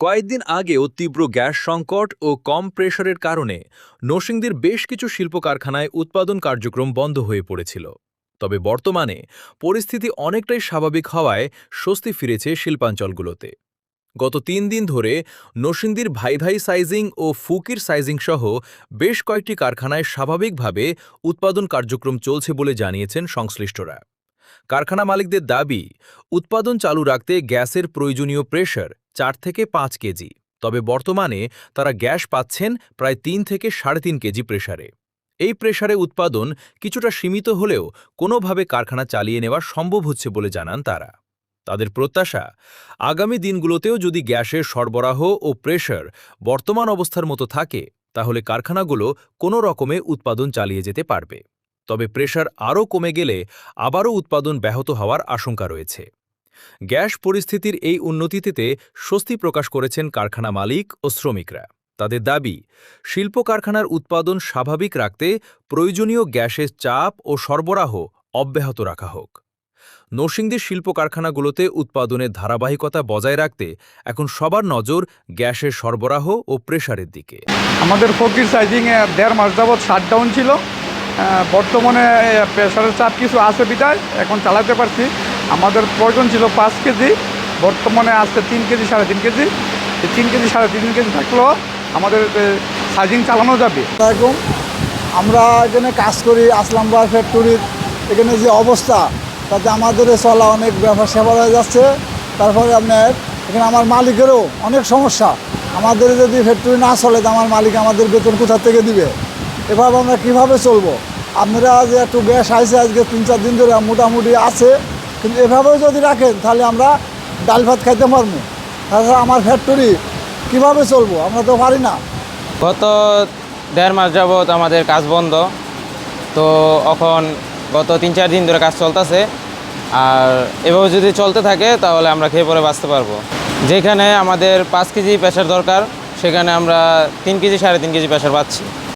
কয়েকদিন আগেও তীব্র গ্যাস সংকট ও কম প্রেশারের কারণে নরসিংদীর বেশ কিছু শিল্প কারখানায় উৎপাদন কার্যক্রম বন্ধ হয়ে পড়েছিল। তবে বর্তমানে পরিস্থিতি অনেকটাই স্বাভাবিক হওয়ায় স্বস্তি ফিরেছে শিল্পাঞ্চলগুলোতে। গত ৩ দিন ধরে নরসিংদীর ভাই ভাই সাইজিং ও ফুকির সাইজিং সহ বেশ কয়েকটি কারখানায় স্বাভাবিকভাবে উৎপাদন কার্যক্রম চলছে বলে জানিয়েছেন সংশ্লিষ্টরা। কারখানা মালিকদের দাবি, উৎপাদন চালু রাখতে গ্যাসের প্রয়োজনীয় প্রেশার ৪ থেকে ৫ কেজি, তবে বর্তমানে তারা গ্যাস পাচ্ছেন প্রায় ৩ থেকে ৩.৫ কেজি প্রেশারে। এই প্রেশারে উৎপাদন কিছুটা সীমিত হলেও কোনোভাবে কারখানা চালিয়ে নেওয়া সম্ভব হচ্ছে বলে জানান তারা। তাদের প্রত্যাশা, আগামী দিনগুলোতেও যদি গ্যাসের সরবরাহ ও প্রেশার বর্তমান অবস্থার মতো থাকে, তাহলে কারখানাগুলো কোনো রকমে উৎপাদন চালিয়ে যেতে পারবে। তবে প্রেশার আরও কমে গেলে আবারও উৎপাদন ব্যাহত হওয়ার আশঙ্কা রয়েছে। গ্যাস পরিস্থিতির এই উন্নতিতে স্বস্তি প্রকাশ করেছেন কারখানা মালিক ও শ্রমিকরা। তাদের দাবি, শিল্প কারখানার উৎপাদন স্বাভাবিক রাখতে প্রয়োজনীয় গ্যাসের চাপ ও সরবরাহ অব্যাহত রাখা হোক। নরসিংদীর শিল্প কারখানাগুলোতে উৎপাদনের ধারাবাহিকতা বজায় রাখতে এখন সবার নজর গ্যাসের সরবরাহ ও প্রেশারের দিকে। আমাদের ফকির সাইজিংয়ে 1.5 মাস যাবৎ শাটডাউন ছিল। বর্তমানে প্রেশারের চাপ কিছু আছে বিধায় এখন চালাতে পারছি। আমাদের প্রয়োজন ছিল 5 কেজি, বর্তমানে আসছে 3 কেজি 3.5 কেজি। এই 3 কেজি 3.5 কেজি থাকলেও আমাদের সাইজিং চালানো যাবে। এরকম আমরা এখানে কাজ করি আসলামবাগ ফ্যাক্টরির, এখানে যে অবস্থা তাতে আমাদের চলা অনেক ব্যবসা সেবা হয়ে যাচ্ছে। তারপরে আপনার এখানে আমার মালিকেরও অনেক সমস্যা। আমাদের যদি ফ্যাক্টরি না চলে তো আমার মালিক আমাদের বেতন কোথা থেকে দিবে? এভাবে আমরা কীভাবে চলবো? আপনারা যে একটু গ্যাস আইসে আজকে 3-4 দিন ধরে মোটামুটি আছে, কিন্তু এভাবেও যদি রাখেন তাহলে আমরা ডাল ভাত খাইতে পারবো। তাছাড়া আমার ফ্যাক্টরি কীভাবে চলবো? আমরা তো পারি না। গত 1.5 মাস যাবৎ আমাদের কাজ বন্ধ, তো এখন গত 3-4 দিন ধরে কাজ চলতেছে। আর এভাবে যদি চলতে থাকে তাহলে আমরা খেয়ে পরে বাঁচতে পারবো। যেখানে আমাদের 5 কেজি প্রেশার দরকার, সেখানে আমরা 3 কেজি 3.5 কেজি প্রেশার পাচ্ছি।